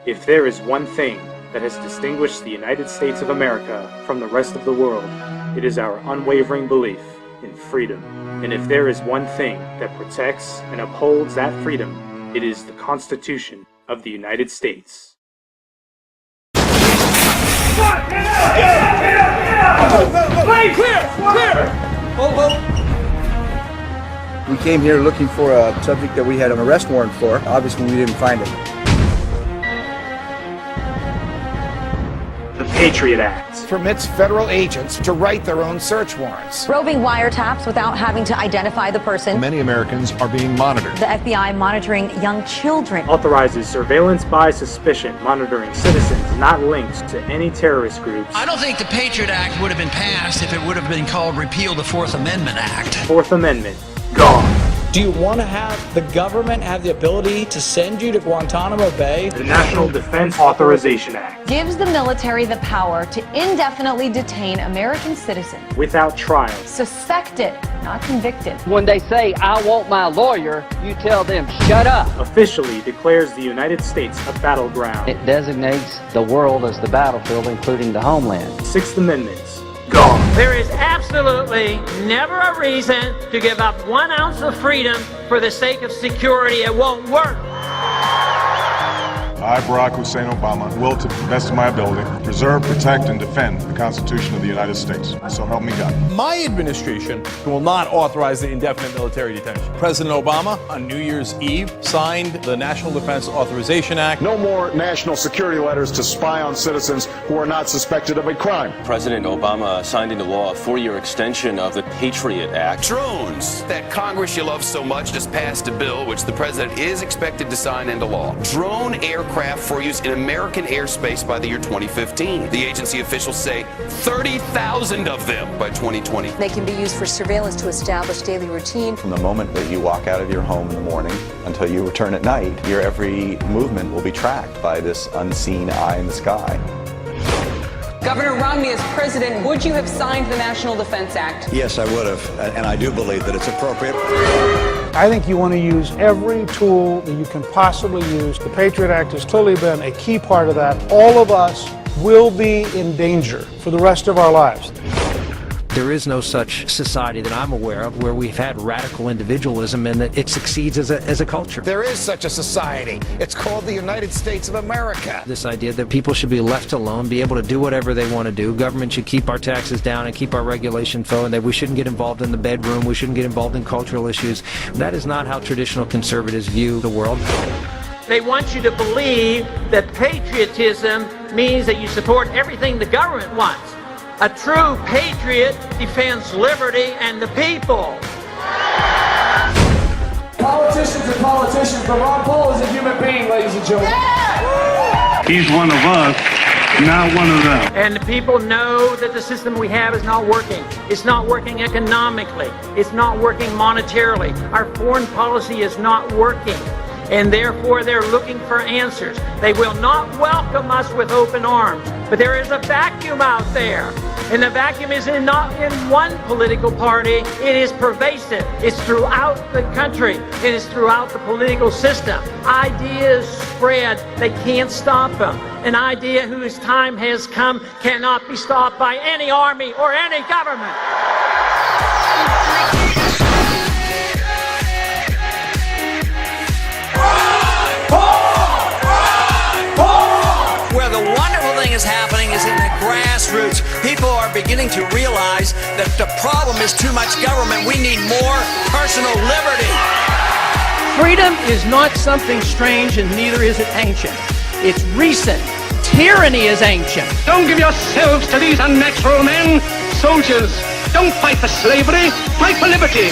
If there is one thing that has distinguished the United States of America from the rest of the world, it is our unwavering belief in freedom. And if there is one thing that protects and upholds that freedom, it is the Constitution of the United States. Lane clear! Clear! We came here looking for a subject that we had an arrest warrant for. Obviously, we didn't find it. The Patriot Act permits federal agents to write their own search warrants. Roving wiretaps without having to identify the person. Many Americans are being monitored. The FBI monitoring young children. authorizes surveillance by suspicion, monitoring citizens not linked to any terrorist groups. I don't think the Patriot Act would have been passed if it would have been called Repeal the Fourth Amendment Act. Fourth Amendment, gone. Do you want to have the government have the ability to send you to Guantanamo Bay? The National Defense Authorization Act Gives the military the power to indefinitely detain American citizens. without trial. Suspected, not convicted. When they say, I want my lawyer, you tell them, shut up. Officially declares the United States a battleground. It designates the world as the battlefield, including the homeland. Sixth Amendment, gone. There is absolutely never a reason to give up 1 ounce of freedom for the sake of security. It won't work. I, Barack Hussein Obama, will, to the best of my ability, preserve, protect, and defend the Constitution of the United States. So help me God. My administration will not authorize the indefinite military detention. President Obama, on New Year's Eve, signed the National Defense Authorization Act. No more national security letters to spy on citizens who are not suspected of a crime. President Obama signed into law a 4-year extension of the Patriot Act. Drones that Congress you love so much just passed a bill which the president is expected to sign into law. Drone aircraft for use in American airspace by the year 2015. The agency officials say 30,000 of them by 2020. They can be used for surveillance to establish daily routine. From the moment that you walk out of your home in the morning until you return at night, your every movement will be tracked by this unseen eye in the sky. Governor Romney, as president, would you have signed the National Defense Act? Yes, I would have, and I do believe that it's appropriate. I think you want to use every tool that you can possibly use. The Patriot Act has clearly been a key part of that. All of us will be in danger for the rest of our lives. There is no such society that I'm aware of where we've had radical individualism and that it succeeds as a culture. There is such a society. It's called the United States of America. This idea that people should be left alone, be able to do whatever they want to do. Government should keep our taxes down and keep our regulation low, and that we shouldn't get involved in the bedroom. We shouldn't get involved in cultural issues. That is not how traditional conservatives view the world. They want you to believe that patriotism means that you support everything the government wants. A true patriot defends liberty and the people. Politicians are politicians, but Ron Paul is a human being, ladies and gentlemen. He's one of us, not one of them. And the people know that the system we have is not working. It's not working economically. It's not working monetarily. Our foreign policy is not working. And therefore they're looking for answers. They will not welcome us with open arms. But there is a vacuum out there. And the vacuum is not in one political party. It is pervasive. It's throughout the country. It is throughout the political system. Ideas spread. They can't stop them. An idea whose time has come cannot be stopped by any army or any government. Where the wonderful thing is happening is in the grassroots. People are beginning to realize that the problem is too much government. We need more personal liberty. Freedom is not something strange, and neither is it ancient. It's recent. Tyranny is ancient. Don't give yourselves to these unnatural men. Soldiers, don't fight for slavery, fight for liberty.